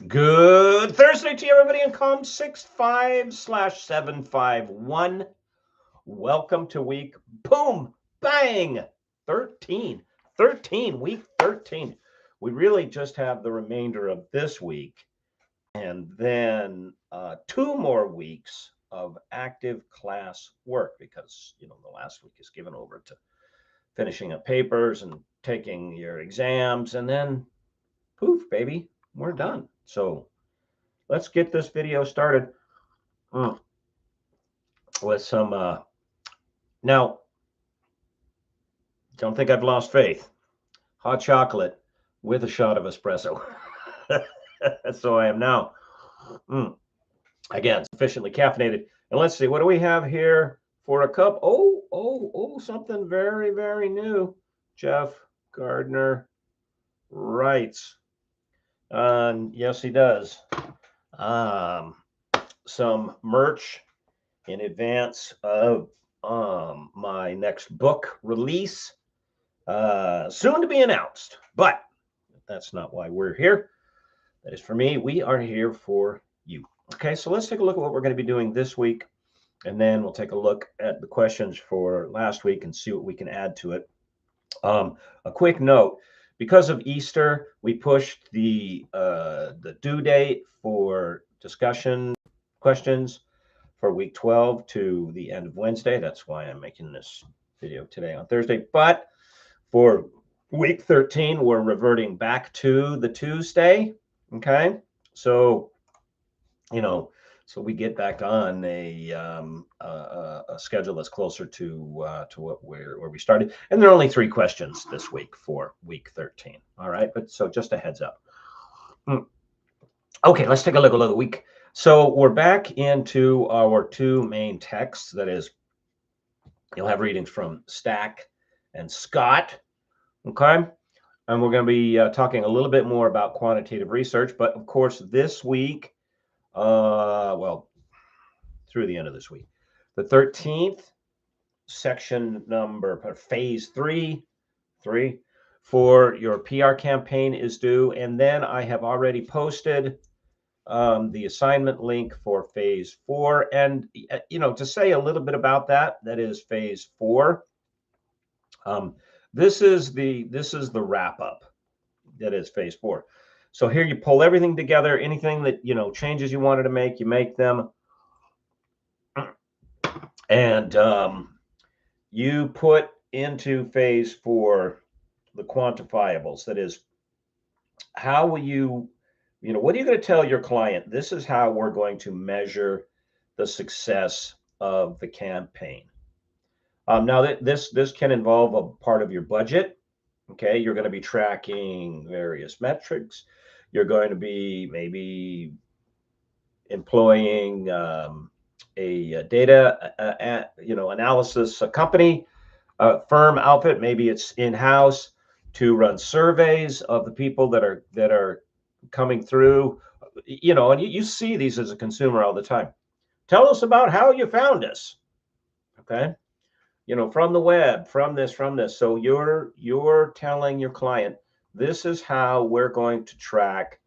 Good Thursday to you, everybody, in Com 65/751. Welcome to week, boom, bang, 13. 13, week 13. We really just have the remainder of this week and then 2 more weeks of active class work because, the last week is given over to finishing up papers and taking your exams, and then poof, baby, we're done. So let's get this video started with some. Now, don't think I've lost faith. Hot chocolate with a shot of espresso. So I am now, again, sufficiently caffeinated. And let's see, what do we have here for a cup? Oh, something very, very new. Jeff Gardner writes. Yes, he does. Some merch in advance of my next book release, soon to be announced. But that's not why we're here. That is for me. We are here for you. Okay, so let's take a look at what we're going to be doing this week, and then we'll take a look at the questions for last week and see what we can add to it. A quick note: because of Easter, we pushed the due date for discussion questions for week 12 to the end of Wednesday. That's why I'm making this video today on Thursday. But for week 13, we're reverting back to the Tuesday. Okay. So, so we get back on a schedule that's closer to where we started. And there are only 3 questions this week for week 13. All right. But so just a heads up. Okay, let's take a look at the week. So we're back into our 2 main texts. That is, you'll have readings from Stack and Scott. Okay. And we're going to be talking a little bit more about quantitative research. But of course, this week, well, through the end of this week, the 13th section number, phase 3 for your PR campaign is due. And then I have already posted the assignment link for phase 4. And, to say a little bit about that is phase 4. This is the wrap up. That is phase 4. So here you pull everything together. Anything that, changes you wanted to make, you make them. And you put into phase 4 the quantifiables. That is, how will you, what are you going to tell your client? This is how we're going to measure the success of the campaign. Now, this can involve a part of your budget. Okay, you're going to be tracking various metrics. You're going to be maybe employing a data analysis, a company, a firm outfit. Maybe it's in-house to run surveys of the people that are coming through. And you see these as a consumer all the time. Tell us about how you found us. Okay. From the web, from this. So you're telling your client, this is how we're going to track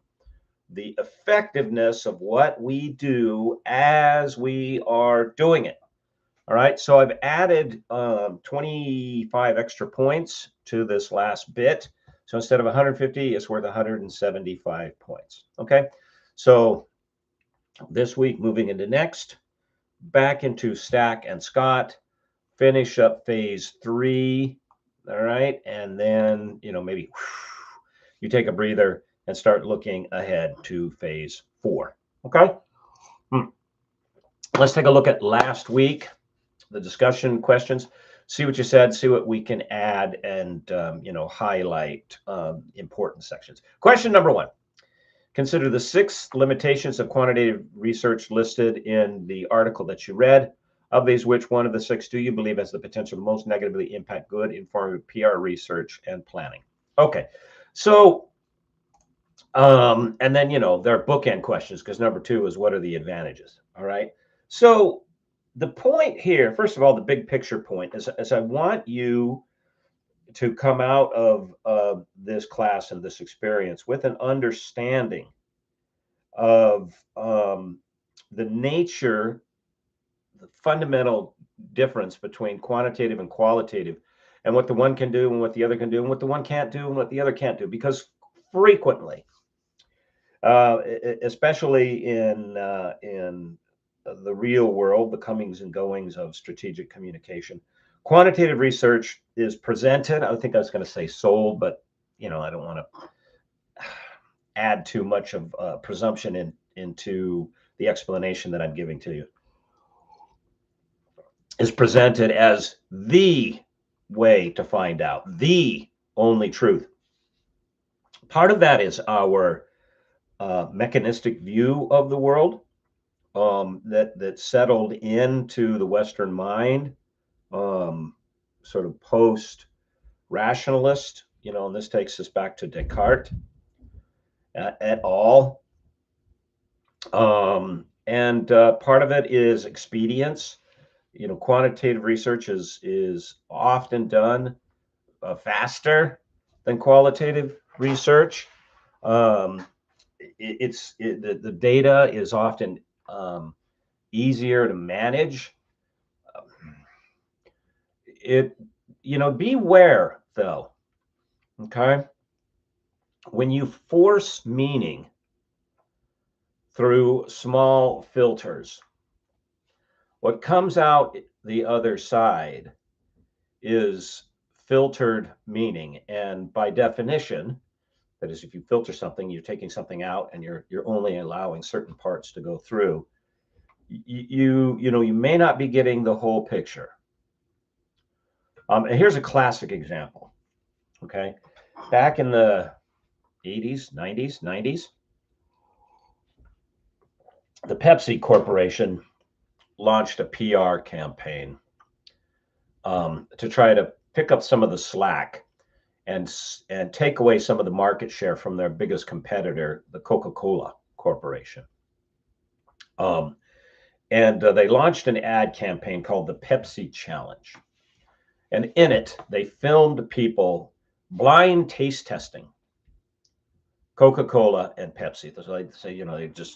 the effectiveness of what we do as we are doing it. All right. So I've added 25 extra points to this last bit. So instead of 150, it's worth 175 points. Okay. So this week, moving into next, back into Stack and Scott, finish up phase 3. All right. And then, maybe you take a breather and start looking ahead to phase 4. Okay. Let's take a look at last week, the discussion questions, see what you said, see what we can add, and, highlight important sections. Question number 1. Consider the 6 limitations of quantitative research listed in the article that you read. Of these, which one of the 6 do you believe has the potential to most negatively impact good, informative PR research and planning? Okay, so, and then, there are bookend questions, because number 2 is, what are the advantages? All right, so the point here, first of all, the big picture point is I want you to come out of this class and this experience with an understanding of the nature, the fundamental difference between quantitative and qualitative, and what the one can do and what the other can do and what the one can't do and what the other can't do. Because frequently, especially in the real world, the comings and goings of strategic communication, quantitative research is presented. I think I was going to say sold, but I don't want to add too much of presumption into the explanation that I'm giving to you. Is presented as the way to find out, the only truth. Part of that is our mechanistic view of the world that settled into the Western mind, sort of post-rationalist, and this takes us back to Descartes et al. And part of it is expedience. Quantitative research is often done faster than qualitative research. The data is often easier to manage. Beware though, okay? When you force meaning through small filters, what comes out the other side is filtered meaning. And by definition, that is, if you filter something, you're taking something out and you're only allowing certain parts to go through. You may not be getting the whole picture. And here's a classic example. Okay, back in the 80s, 90s, the Pepsi Corporation launched a PR campaign to try to pick up some of the slack and take away some of the market share from their biggest competitor, the Coca-Cola Corporation. And they launched an ad campaign called the Pepsi Challenge. And in it, they filmed people blind taste testing Coca-Cola and Pepsi. So they'd say,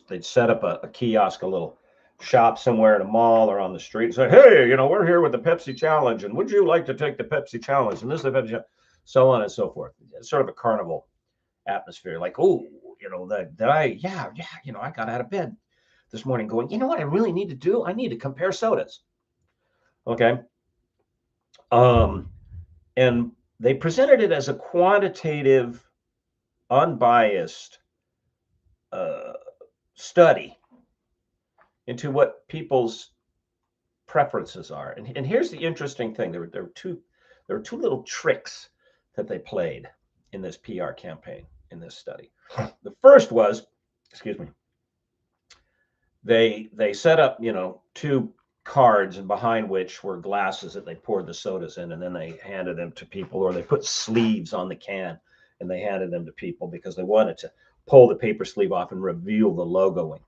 they'd set up a kiosk, a little shop somewhere in a mall or on the street and say, hey, we're here with the Pepsi Challenge, and would you like to take the Pepsi Challenge? And this is the Pepsi Challenge, so on and so forth. It's sort of a carnival atmosphere. Like, oh, I got out of bed this morning going, what I really need to do? I need to compare sodas. Okay. And they presented it as a quantitative, unbiased study into what people's preferences are. And here's the interesting thing. There were two little tricks that they played in this PR campaign, in this study. The first was, they set up, two cards, and behind which were glasses that they poured the sodas in, and then they handed them to people, or they put sleeves on the can and they handed them to people because they wanted to pull the paper sleeve off and reveal the logoing.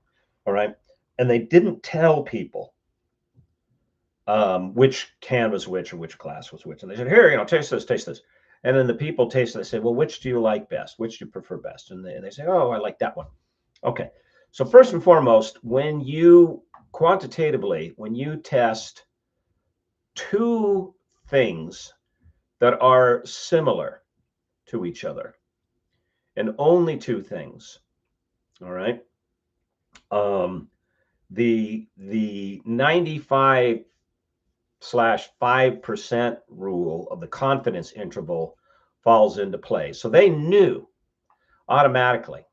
All right. And they didn't tell people which can was which or which glass was which. And they said, here, taste this. And then the people taste it. They say, well, which do you like best? Which do you prefer best? And they say, oh, I like that one. Okay. So first and foremost, when you test two things that are similar to each other, and only two things, all right, the 95/5% rule of the confidence interval falls into play. So they knew automatically,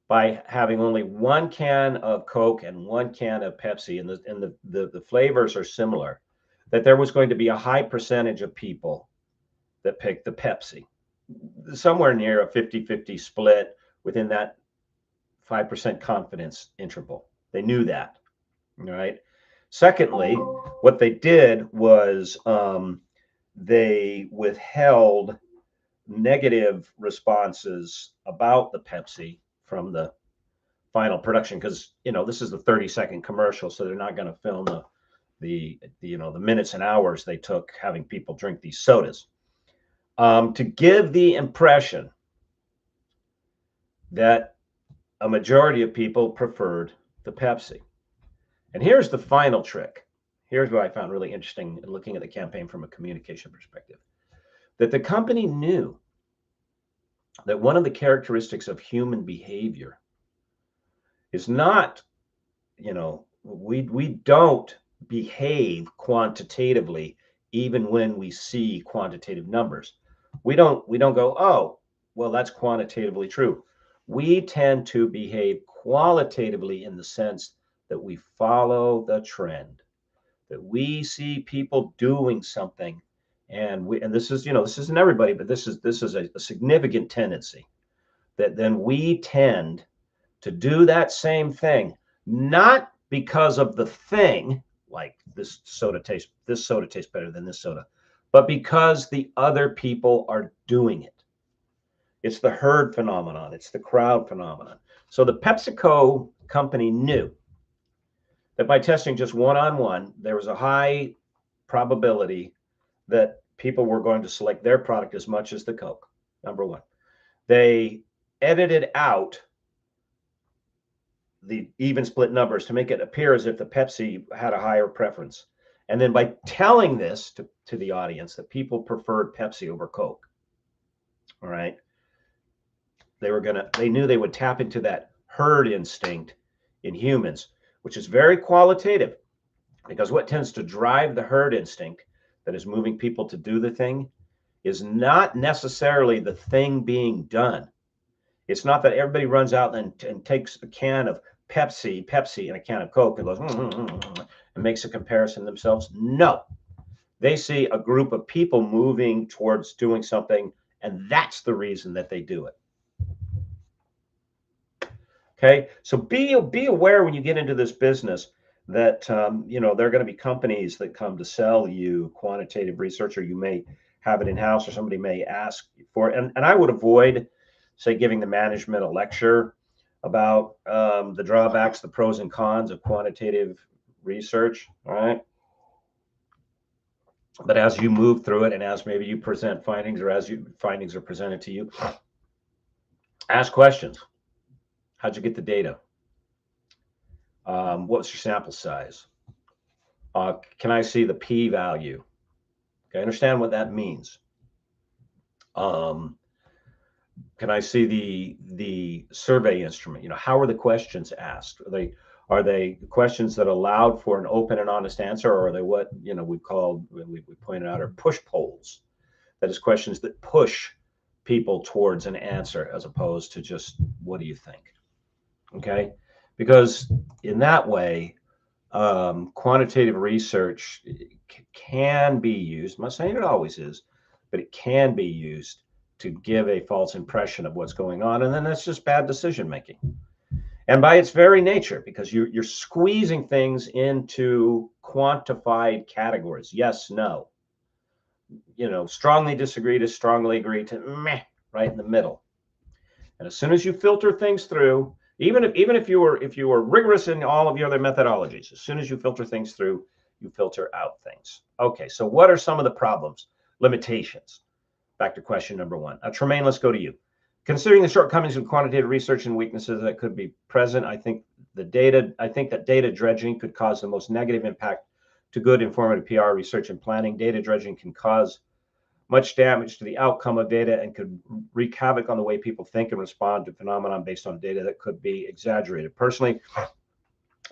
by having only one can of Coke and one can of Pepsi, and the flavors are similar, that there was going to be a high percentage of people that picked the Pepsi, somewhere near a 50-50 split within that 5% confidence interval. They knew that. All right. Secondly, what they did was they withheld negative responses about the Pepsi from the final production, because this is the 30-second commercial, so they're not going to film the minutes and hours they took having people drink these sodas, to give the impression that a majority of people preferred the Pepsi. And here's the final trick. Here's what I found really interesting in looking at the campaign from a communication perspective, that the company knew that one of the characteristics of human behavior is not, we don't behave quantitatively even when we see quantitative numbers. We don't go, oh, well, that's quantitatively true. We tend to behave qualitatively in the sense that we follow the trend, that we see people doing something, and this is, this isn't everybody, but this is a significant tendency, that then we tend to do that same thing, not because of the thing, like this soda tastes better than this soda, but because the other people are doing it. It's the herd phenomenon, it's the crowd phenomenon. So the PepsiCo company knew that by testing just one-on-one, there was a high probability that people were going to select their product as much as the Coke. Number one, they edited out the even split numbers to make it appear as if the Pepsi had a higher preference. And then by telling this to the audience that people preferred Pepsi over Coke, all right, they knew they would tap into that herd instinct in humans, which is very qualitative, because what tends to drive the herd instinct that is moving people to do the thing is not necessarily the thing being done. It's not that everybody runs out and takes a can of Pepsi and a can of Coke and goes and makes a comparison themselves. No, they see a group of people moving towards doing something, and that's the reason that they do it. Okay, so be aware when you get into this business that there are going to be companies that come to sell you quantitative research, or you may have it in house, or somebody may ask for it. And I would avoid, say, giving the management a lecture about the drawbacks, the pros and cons of quantitative research. All right. But as you move through it, and as maybe you present findings, or as findings are presented to you, ask questions. How'd you get the data? What's your sample size? Can I see the p-value? Okay, understand what that means. Can I see the survey instrument? How are the questions asked? Are they questions that allowed for an open and honest answer, or are they what we pointed out are push polls? That is, questions that push people towards an answer as opposed to just, what do you think? Okay, because in that way, quantitative research can be used. I'm not saying it always is, but it can be used to give a false impression of what's going on, and then that's just bad decision making. And by its very nature, because you're squeezing things into quantified categories, yes, no, strongly disagree to strongly agree to meh, right in the middle. And as soon as you filter things through, even if you were rigorous in all of your other methodologies, as soon as you filter things through, you filter out things. Okay, so what are some of the problems, limitations? Back to question number one. Tremaine, let's go to you. Considering the shortcomings of quantitative research and weaknesses that could be present, I think that data dredging could cause the most negative impact to good informative PR research and planning. Data dredging can cause much damage to the outcome of data and could wreak havoc on the way people think and respond to phenomenon based on data that could be exaggerated. Personally,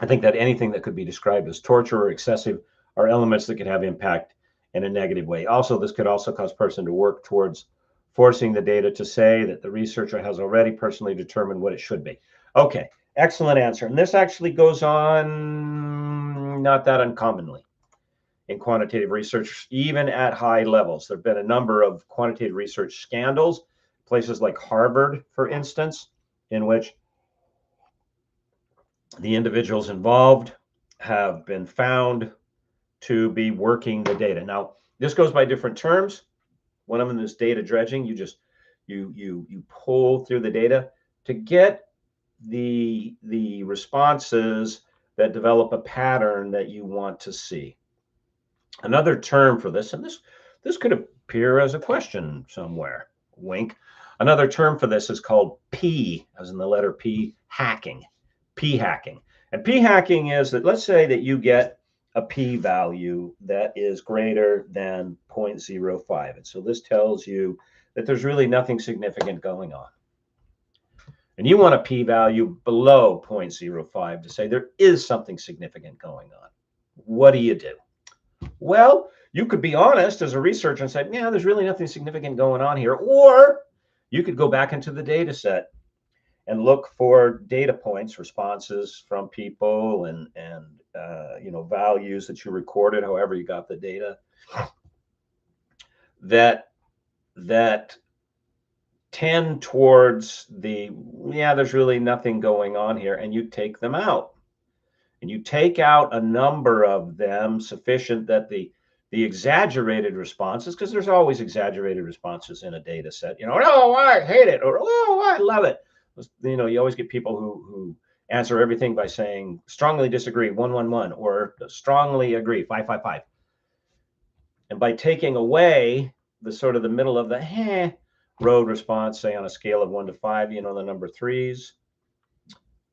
I think that anything that could be described as torture or excessive are elements that could have impact in a negative way. Also, this could also cause person to work towards forcing the data to say that the researcher has already personally determined what it should be. Okay, excellent answer. And this actually goes on not that uncommonly in quantitative research, even at high levels. There have been a number of quantitative research scandals, places like Harvard, for instance, in which the individuals involved have been found to be working the data. Now, this goes by different terms. One of them is data dredging. You pull through the data to get the responses that develop a pattern that you want to see. Another term for this, and this could appear as a question somewhere, wink, Another term for this is called P, as in the letter P, hacking. P hacking. And P hacking is that, let's say that you get a P value that is greater than 0.05. And so this tells you that there's really nothing significant going on. And you want a P value below 0.05 to say there is something significant going on. What do you do? Well, you could be honest as a researcher and say, yeah, there's really nothing significant going on here. Or you could go back into the data set and look for data points, responses from people, and values that you recorded, however you got the data, that tend towards there's really nothing going on here, and you take them out. And you take out a number of them sufficient that the exaggerated responses, because there's always exaggerated responses in a data set, oh, I hate it, or oh, I love it. You always get people who answer everything by saying strongly disagree 111 or strongly agree 555. And by taking away the sort of the middle of the road response, say on a scale of 1 to 5, the number threes,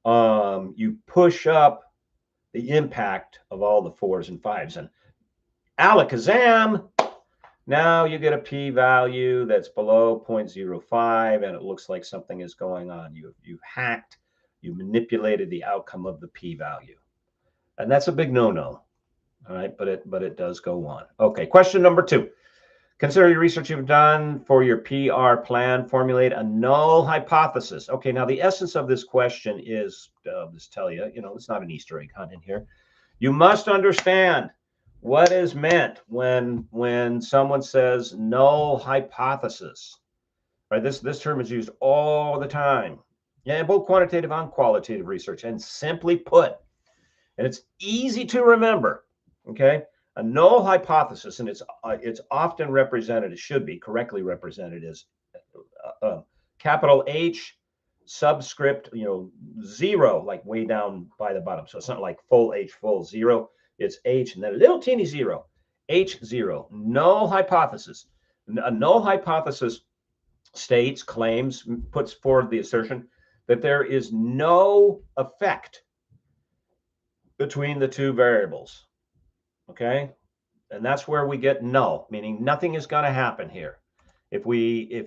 you push up the impact of all the 4s and 5s, and alakazam, now you get a p-value that's below 0.05, and it looks like something is going on. You've hacked, you manipulated the outcome of the p-value, and that's a big no-no. All right, but it does go on. Okay, question number 2. Consider your research you've done for your PR plan. Formulate a null hypothesis. Okay, now the essence of this question is, just tell you, it's not an Easter egg hunt in here. You must understand what is meant when someone says null hypothesis. Right? This term is used all the time. Yeah, both quantitative and qualitative research. And simply put, and it's easy to remember, okay? A null hypothesis, and it's often represented, it should be correctly represented as capital H subscript, 0, like way down by the bottom. So it's not like full H, full 0. It's H and then a little teeny 0, H0. Null hypothesis. A null hypothesis states, claims, puts forward the assertion that there is no effect between the two variables. Okay, and that's where we get null, meaning nothing is going to happen here if we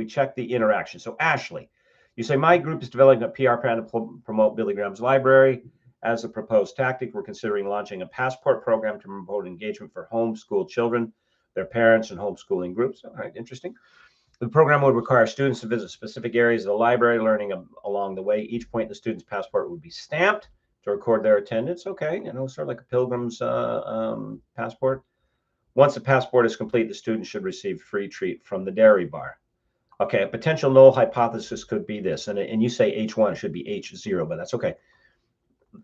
check the interaction. So Ashley, you say my group is developing a PR plan to promote Billy Graham's library. As a proposed tactic, we're considering launching a passport program to promote engagement for homeschool children, their parents, and homeschooling groups. All right, interesting. The program would require students to visit specific areas of the library, learning along the way. Each point in the student's passport would be stamped to record their attendance. Okay, sort of like a pilgrim's passport. Once the passport is complete, the student should receive free treat from the dairy bar. Okay, a potential null hypothesis could be this, and you say H1, it should be H0, but that's okay.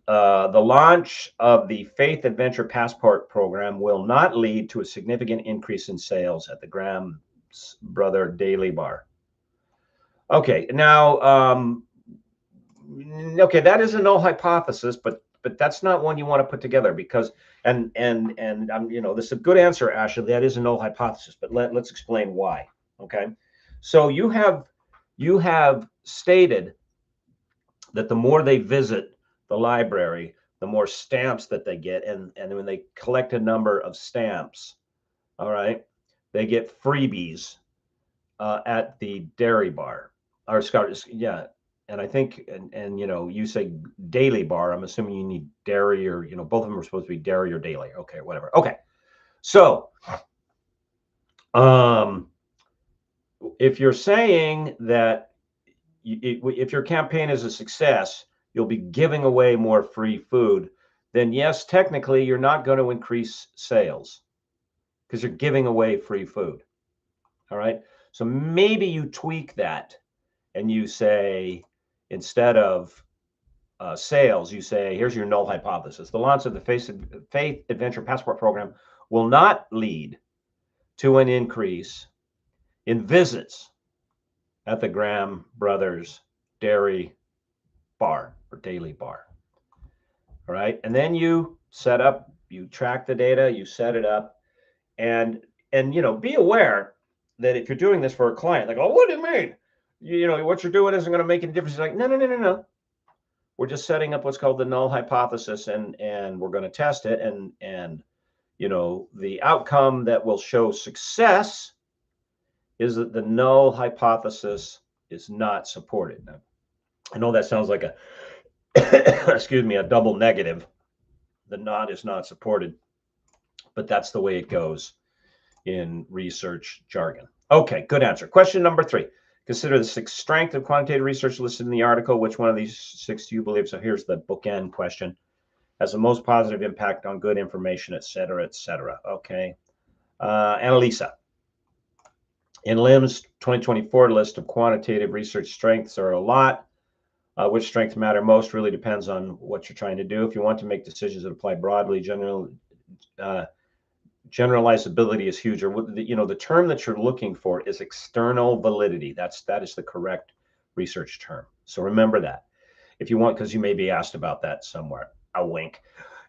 The launch of the Faith Adventure Passport program will not lead to a significant increase in sales at the Graham Brother Daily Bar. Okay, now, okay, that is a null hypothesis, but that's not one you want to put together, because and this is a good answer, Ashley. That is a null hypothesis, but let's explain why. Okay, so you have stated that the more they visit the library, the more stamps that they get, and when they collect a number of stamps, all right, they get freebies at the dairy bar, or yeah. And I think, and you say daily bar, I'm assuming you need dairy, or both of them are supposed to be dairy or daily. Okay, whatever. Okay, so if you're saying that if your campaign is a success, you'll be giving away more free food, then yes, technically you're not going to increase sales because you're giving away free food. All right, so maybe you tweak that and you say, instead of sales, you say, here's your null hypothesis. The launch of the Faith Adventure Passport program will not lead to an increase in visits at the Graham Brothers Dairy Bar or Daily Bar. All right, and then you track the data, you set it up, and be aware that if you're doing this for a client, like, oh, what do you mean? You know, what you're doing isn't going to make any difference. You're like, no. We're just setting up what's called the null hypothesis, and we're going to test it, and you know, the outcome that will show success is that the null hypothesis is not supported. Now, I know that sounds like a excuse me, a double negative. The not is not supported, but that's the way it goes in research jargon. Okay, good answer. Question number 3. Consider the 6 strengths of quantitative research listed in the article. Which one of these 6 do you believe? So here's the bookend question. Has the most positive impact on good information, et cetera, et cetera. Okay. Annalisa. In LIMS 2024 list of quantitative research strengths are a lot. Which strengths matter most really depends on what you're trying to do. If you want to make decisions that apply broadly, generalizability is huge. Or, you know, the term that you're looking for is external validity. That is the correct research term. So remember that. If you want, because you may be asked about that somewhere. A wink.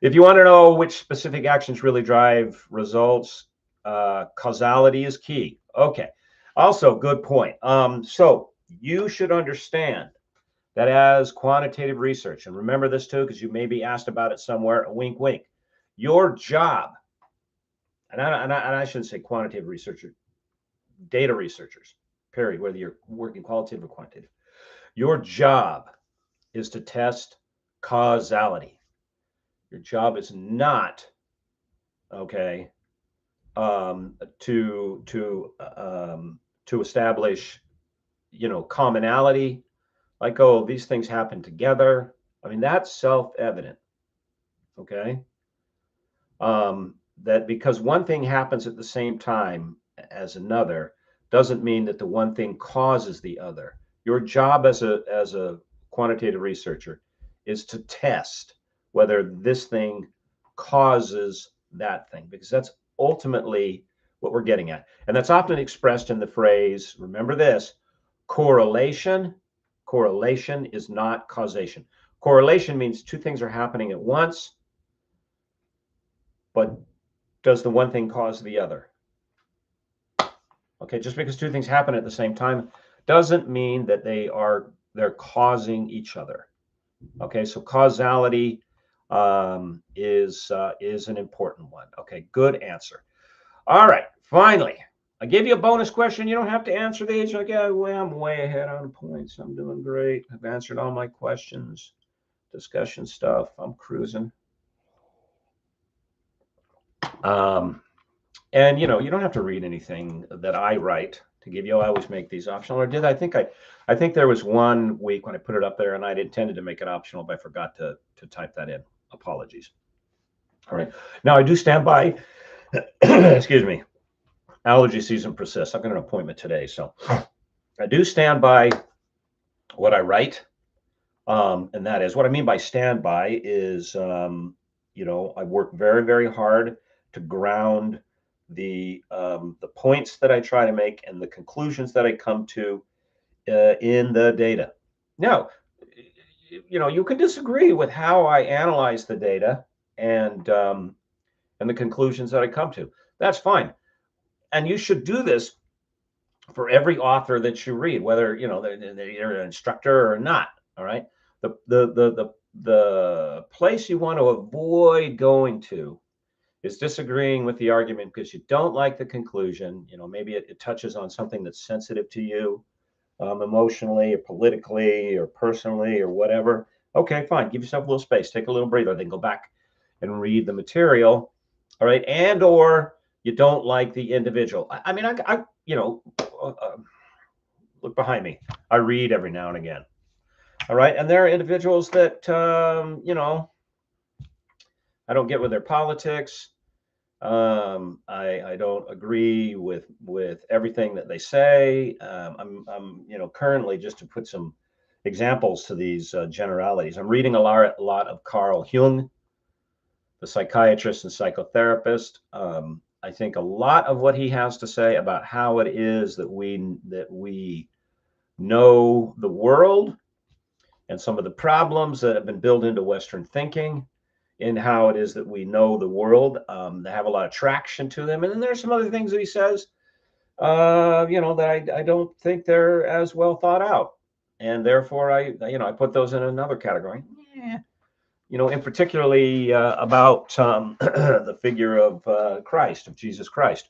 If you want to know which specific actions really drive results, causality is key. Okay. Also, good point. So you should understand that as quantitative research, and remember this too, because you may be asked about it somewhere, a wink, wink, your job, and I shouldn't say quantitative researcher, data researchers, period, whether you're working qualitative or quantitative, your job is to test causality. Your job is not, okay, to establish, you know, commonality, like, oh, these things happen together. I mean, that's self-evident, okay? That because one thing happens at the same time as another doesn't mean that the one thing causes the other. Your job as a quantitative researcher is to test whether this thing causes that thing, because that's ultimately what we're getting at. And that's often expressed in the phrase, remember this, correlation. Correlation is not causation. Correlation means 2 things are happening at once, but does the one thing cause the other? Okay, just because 2 things happen at the same time doesn't mean that they're causing each other. Okay, so causality is an important one. Okay, good answer. All right, finally, I gave you a bonus question. You don't have to answer these. Like, yeah, well, I'm way ahead on points. I'm doing great. I've answered all my questions, discussion stuff. I'm cruising. And you know, you don't have to read anything that I write to give you. I always make these optional. Or did I think I think there was one week when I put it up there and I'd intended to make it optional, but I forgot to type that in. Apologies. All right. Now I do stand by excuse me. Allergy season persists. I've got an appointment today, so I do stand by what I write. And that is what I mean by stand by is, you know, I work very, very hard to ground the points that I try to make and the conclusions that I come to in the data. Now, you know, you can disagree with how I analyze the data and the conclusions that I come to. That's fine, and you should do this for every author that you read, whether you know they're an instructor or not. All right, the place you want to avoid going to is disagreeing with the argument because you don't like the conclusion. You know, maybe it touches on something that's sensitive to you, emotionally or politically or personally or whatever. Okay, fine. Give yourself a little space. Take a little breather. Then go back and read the material. All right, and or you don't like the individual. I mean, I you know, look behind me. I read every now and again. All right, and there are individuals that you know, I don't get with their politics. I don't agree with everything that they say. I'm you know, currently, just to put some examples to these generalities, I'm reading a lot of Carl Jung, the psychiatrist and psychotherapist. I think a lot of what he has to say about how it is that we know the world and some of the problems that have been built into Western thinking in how it is that we know the world. They have a lot of traction to them. And then there's some other things that he says that I don't think they're as well thought out, and therefore I put those in another category. Yeah. In particularly about the figure of Christ, of Jesus Christ.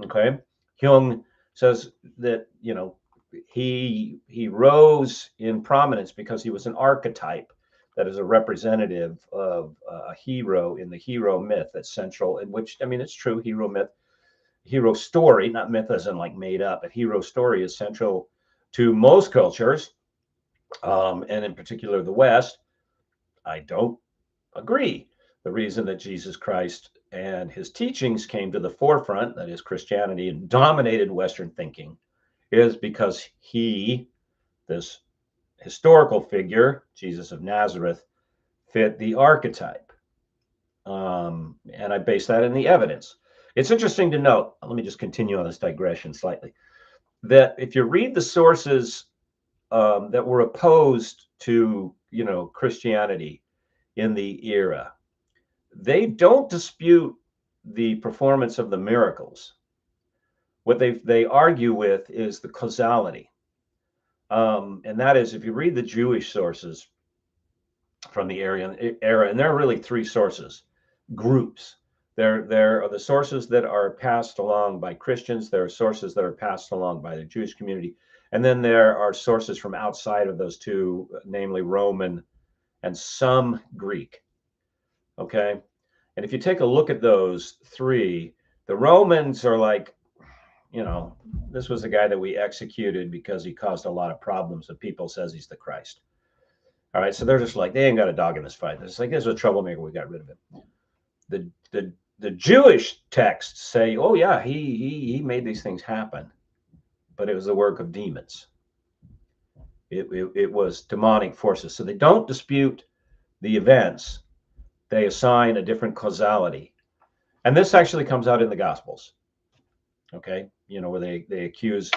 Okay, Jung says that he rose in prominence because he was an archetype that is a representative of a hero in the hero myth that's central. In which, I mean, it's true, hero myth, hero story, not myth as in like made up, but hero story is central to most cultures, and in particular the West. I don't agree. The reason that Jesus Christ and his teachings came to the forefront, that is, Christianity, and dominated Western thinking, is because he, this historical figure, Jesus of Nazareth, fit the archetype. And I base that in the evidence. It's interesting to note, let me just continue on this digression slightly, that if you read the sources that were opposed to, Christianity in the era, they don't dispute the performance of the miracles. What they argue with is the causality, and that is, if you read the Jewish sources from the era, and there are really three sources, groups. There are the sources that are passed along by Christians. There are sources that are passed along by the Jewish community, and then there are sources from outside of those two, namely Roman and some Greek. Okay. And if you take a look at those three, the Romans are like, this was the guy that we executed because he caused a lot of problems. The people says he's the Christ. All right. So they're just like, they ain't got a dog in this fight. It's like, this is a troublemaker. We got rid of him. The Jewish texts say, oh yeah, he made these things happen, but it was the work of demons. It was demonic forces. So they don't dispute the events. They assign a different causality. And this actually comes out in the Gospels, okay? Where they accuse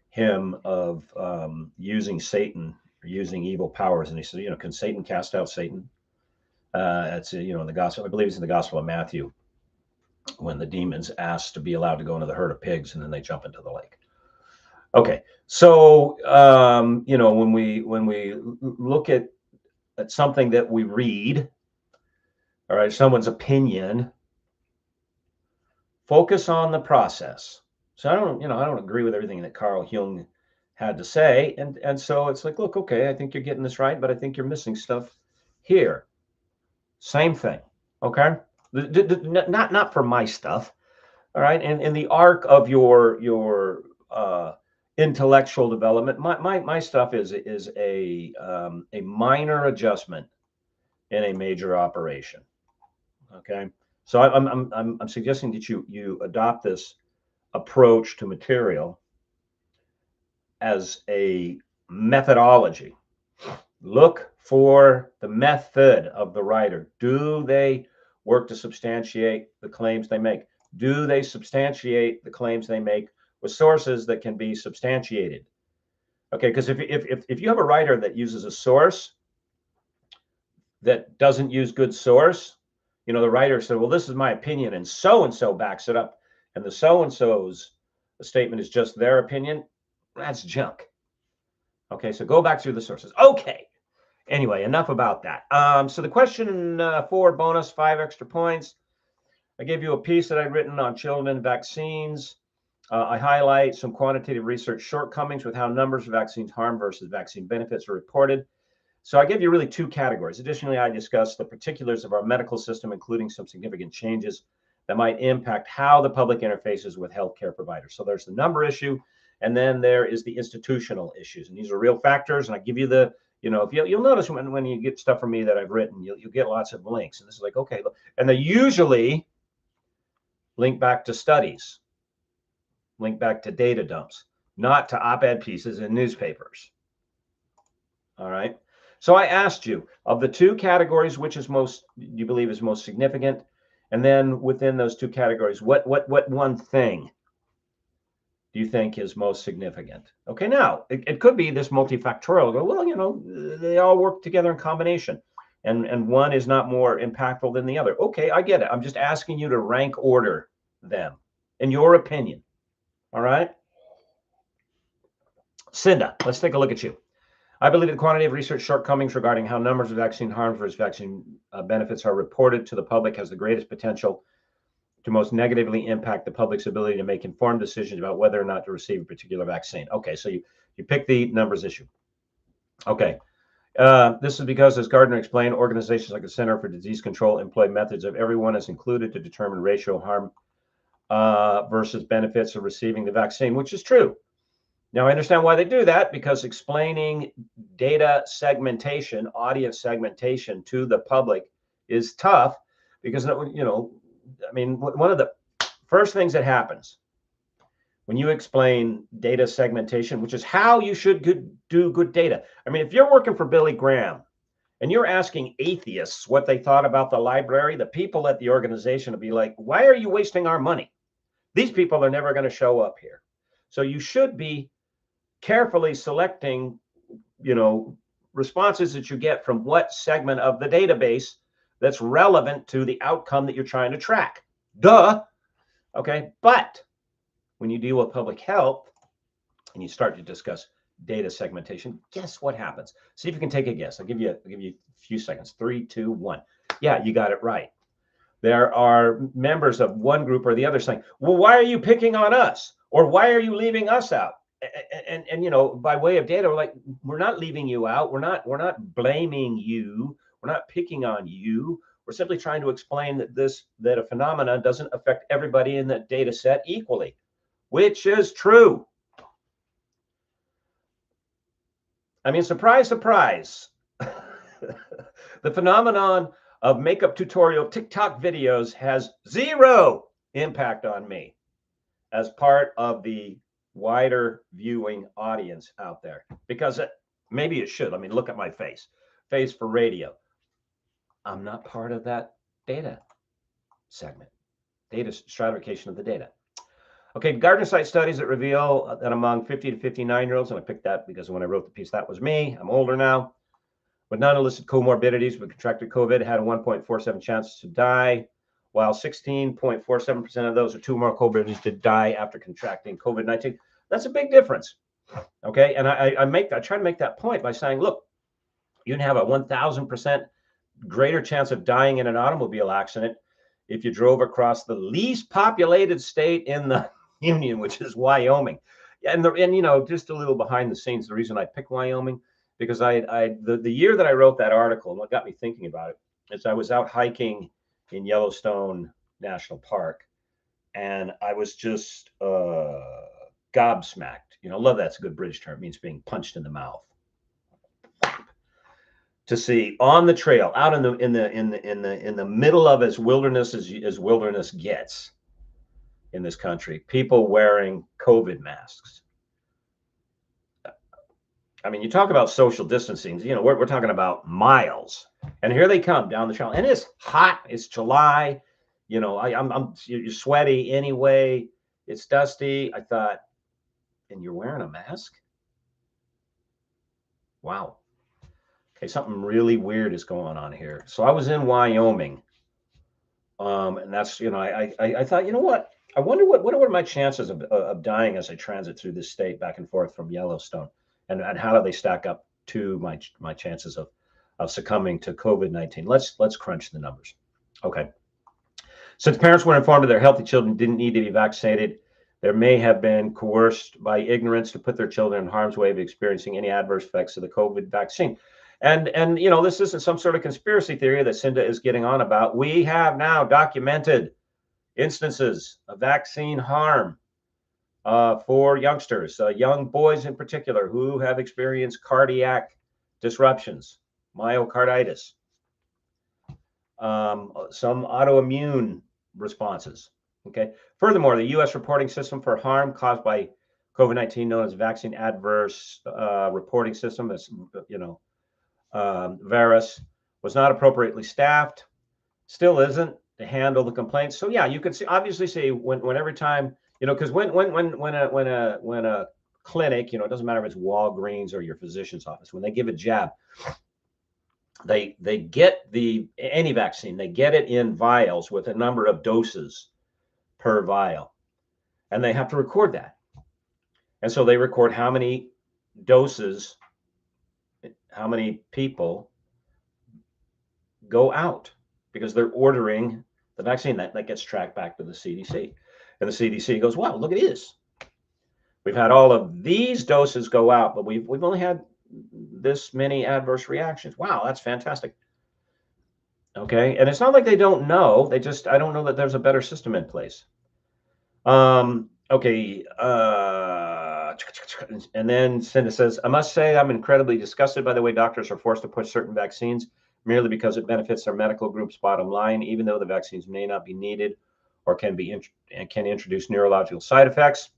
him of using Satan or using evil powers. And he said, can Satan cast out Satan? That's, in the Gospel, I believe it's in the Gospel of Matthew, when the demons ask to be allowed to go into the herd of pigs, and then they jump into the lake. Okay, so, when we look at something that we read, all right, someone's opinion, focus on the process. So I don't agree with everything that Carl Jung had to say, and so it's like, look, okay, I think you're getting this right, but I think you're missing stuff here. Same thing, okay? Not for my stuff, all right? And in the arc of your intellectual development, my stuff is a minor adjustment in a major operation, okay? So I'm suggesting that you adopt this approach to material as a methodology. Look for the method of the writer. Do they work to substantiate the claims they make? Do they substantiate the claims they make with sources that can be substantiated? Okay, because if you have a writer that uses a source that doesn't use good source, the writer said, well, this is my opinion, and so backs it up, and the so-and-so's statement is just their opinion, that's junk. Okay, so go back through the sources. Okay. Anyway, enough about that. So the question 4 bonus, 5 extra points. I gave you a piece that I'd written on children and vaccines. I highlight some quantitative research shortcomings with how numbers of vaccines harm versus vaccine benefits are reported. So I gave you really 2 categories. Additionally, I discussed the particulars of our medical system, including some significant changes that might impact how the public interfaces with healthcare providers. So there's the number issue, and then there is the institutional issues. And these are real factors. And I give you the, if you'll notice when you get stuff from me that I've written, you'll get lots of links. And this is like, okay, look. And they usually link back to studies, link back to data dumps, not to op-ed pieces in newspapers. All right. So I asked you, of the 2 categories, which is you believe is most significant? And then within those 2 categories, what one thing do you think is most significant? Okay, now it could be this multifactorial. Well, they all work together in combination, and one is not more impactful than the other. Okay, I get it. I'm just asking you to rank order them, in your opinion. All right. Cinda, let's take a look at you. I believe the quantity of research shortcomings regarding how numbers of vaccine harms versus vaccine benefits are reported to the public has the greatest potential to most negatively impact the public's ability to make informed decisions about whether or not to receive a particular vaccine. Okay, so you pick the numbers issue. Okay. This is because, as Gardner explained, organizations like the Center for Disease Control employ methods of everyone is included to determine ratio harm versus benefits of receiving the vaccine, which is true. Now, I understand why they do that, because explaining data segmentation, audience segmentation to the public is tough because, you know, I mean, one of the first things that happens when you explain data segmentation, which is how you should do good data. I mean, if you're working for Billy Graham and you're asking atheists what they thought about the library, the people at the organization will be like, why are you wasting our money? These people are never going to show up here. So you should be carefully selecting, you know, responses that you get from what segment of the database that's relevant to the outcome that you're trying to track. Duh. Okay. But when you deal with public health and you start to discuss data segmentation, guess what happens? See if you can take a guess. I'll give you a few seconds. 3, 2, 1. Yeah, you got it right. There are members of one group or the other saying, well, why are you picking on us? Or why are you leaving us out? And you know, by way of data, we're like, we're not leaving you out. We're not blaming you. We're not picking on you. We're simply trying to explain that a phenomenon doesn't affect everybody in the data set equally, which is true. I mean, surprise, surprise. The phenomenon of makeup tutorial TikTok videos has zero impact on me as part of the wider viewing audience out there, because maybe it should. I mean, look at my face for radio. I'm not part of that data segment, data stratification of the data. Okay, Gardner cites studies that reveal that among 50 to 59-year-olds, and I picked that because when I wrote the piece, that was me. I'm older now. With non-illicit comorbidities with contracted COVID had a 1.47 chance to die, while 16.47% of those with two more comorbidities did die after contracting COVID-19. That's a big difference. Okay, and I try to make that point by saying, look, you can have a 1,000% greater chance of dying in an automobile accident if you drove across the least populated state in the union, which is Wyoming. And you know, just a little behind the scenes, the reason I picked Wyoming, because the year that I wrote that article, and what got me thinking about it is I was out hiking in Yellowstone National Park, and I was just gobsmacked. You know, love, that's a good bridge term. It means being punched in the mouth. To see on the trail, out in the middle of as wilderness as wilderness gets in this country, people wearing COVID masks. I mean, you talk about social distancing, you know, we're talking about miles, and here they come down the trail, and it's hot. It's July, you know, you're sweaty anyway. It's dusty. I thought, and you're wearing a mask? Wow. Okay, something really weird is going on here. So I was in Wyoming, and that's, you know, I thought, you know what? I wonder what are my chances of dying as I transit through this state back and forth from Yellowstone, and how do they stack up to my chances of succumbing to COVID-19? Let's crunch the numbers. Okay. Since parents were informed that their healthy children didn't need to be vaccinated, there may have been coerced by ignorance to put their children in harm's way of experiencing any adverse effects of the COVID vaccine. And you know, this isn't some sort of conspiracy theory that Cinda is getting on about. We have now documented instances of vaccine harm for youngsters, young boys in particular, who have experienced cardiac disruptions, myocarditis, some autoimmune responses. Okay. Furthermore, the U.S. reporting system for harm caused by COVID-19, known as Vaccine Adverse Reporting System, as you know, VAERS, was not appropriately staffed, still isn't, to handle the complaints. So yeah, you can obviously see when every time, you know, because when a clinic, you know, it doesn't matter if it's Walgreens or your physician's office, when they give a jab, they get any vaccine, they get it in vials with a number of doses per vial, and they have to record that. And so they record how many doses, how many people go out, because they're ordering the vaccine. That gets tracked back to the CDC. And the CDC goes, wow, look at this. We've had all of these doses go out, but we've only had this many adverse reactions. Wow, that's fantastic. Okay. And it's not like they don't know. I don't know that there's a better system in place. Okay. And then Cinda says, I must say I'm incredibly disgusted by the way doctors are forced to push certain vaccines merely because it benefits their medical group's bottom line, even though the vaccines may not be needed or can introduce neurological side effects.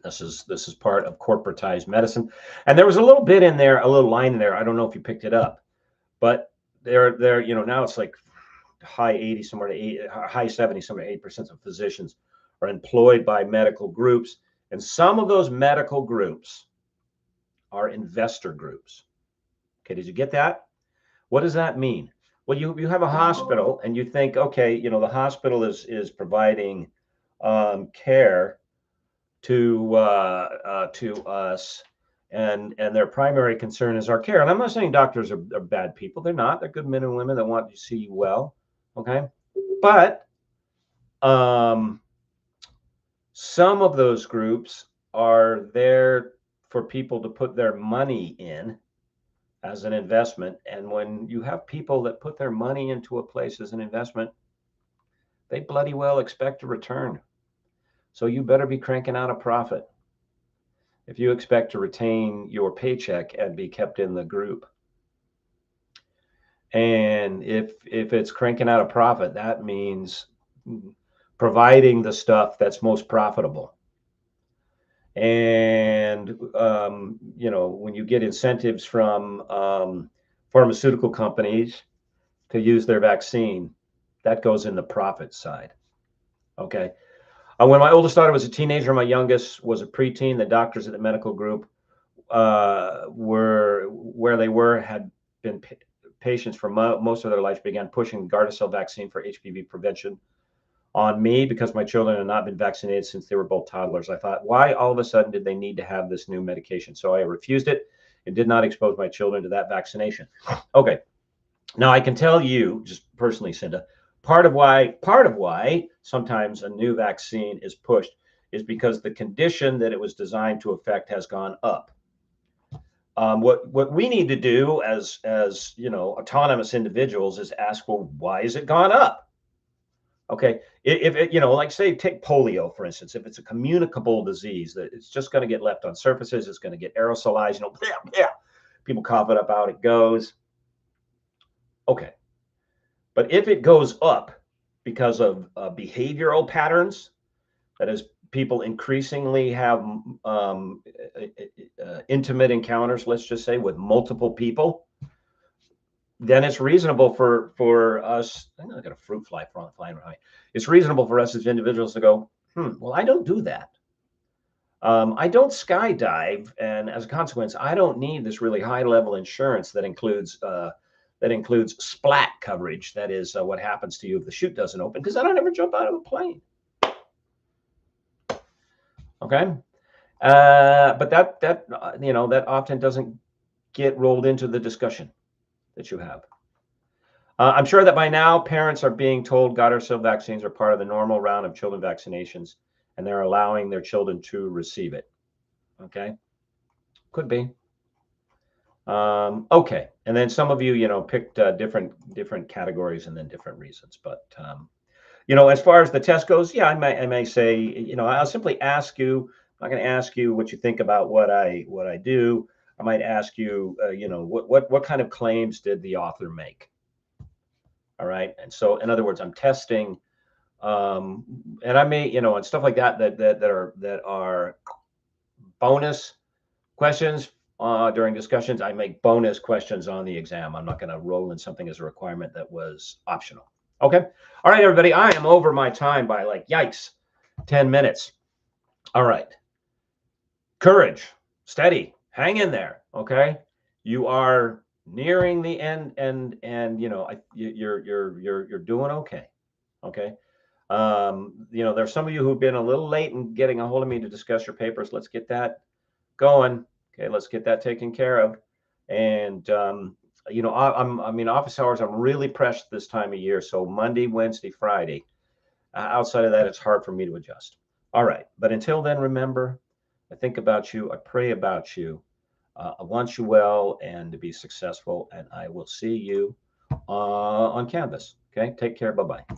This is part of corporatized medicine. And there was a little bit in there, a little line in there. I don't know if you picked it up, but they're now it's like high 80, somewhere to high 70, somewhere to 8% of physicians are employed by medical groups. And some of those medical groups are investor groups. Okay, did you get that? What does that mean? Well, you have a hospital and you think, okay, the hospital is providing care to us, and their primary concern is our care. And I'm not saying doctors are bad people. They're not. They're good men and women that want to see you well. Okay, but some of those groups are there for people to put their money in as an investment. And when you have people that put their money into a place as an investment, they bloody well expect a return. So you better be cranking out a profit if you expect to retain your paycheck and be kept in the group. And if it's cranking out a profit, that means providing the stuff that's most profitable. And when you get incentives from pharmaceutical companies to use their vaccine, that goes in the profit side. Okay. When my oldest daughter was a teenager, my youngest was a preteen, the doctors at the medical group had been patients for most of their life, began pushing Gardasil vaccine for HPV prevention on me because my children had not been vaccinated since they were both toddlers. I thought, why all of a sudden did they need to have this new medication? So I refused it and did not expose my children to that vaccination. Okay. Now I can tell you, just personally, Cinda, part of why sometimes a new vaccine is pushed is because the condition that it was designed to affect has gone up. What we need to do as autonomous individuals is ask, well, why has it gone up? Okay, if it, like say take polio for instance, if it's a communicable disease that it's just going to get left on surfaces, it's going to get aerosolized, people cough it up, out it goes. Okay, but if it goes up because of behavioral patterns, that is, people increasingly have intimate encounters, let's just say, with multiple people, then it's reasonable for us. I got a fruit fly flying around. It's reasonable for us as individuals to go, well, I don't do that. I don't skydive, and as a consequence, I don't need this really high-level insurance that includes splat coverage. That is what happens to you if the chute doesn't open, because I don't ever jump out of a plane. Okay, but that often doesn't get rolled into the discussion that you have. I'm sure that by now parents are being told Gardasil vaccines are part of the normal round of children vaccinations, and they're allowing their children to receive it. Okay, could be. Okay, and then some of you, picked different categories and then different reasons. But as far as the test goes, yeah, I may say, I'll simply ask you. I'm not going to ask you what you think about what I do. I might ask you, what kind of claims did the author make? All right, and so in other words, I'm testing, and I may, and stuff like that are bonus questions during discussions. I make bonus questions on the exam. I'm not going to roll in something as a requirement that was optional. Okay, all right, everybody, I am over my time by yikes, 10 minutes. All right, courage, steady, hang in there. Okay, you are nearing the end, and you're doing okay. Okay, There's some of you who've been a little late in getting a hold of me to discuss your papers. Let's get that going. Okay, let's get that taken care of. And I mean, office hours, I'm really pressed this time of year. So Monday, Wednesday, Friday. Outside of that, it's hard for me to adjust. All right, but until then, remember, I think about you, I pray about you. I want you well and to be successful, and I will see you on Canvas. Okay, take care. Bye bye.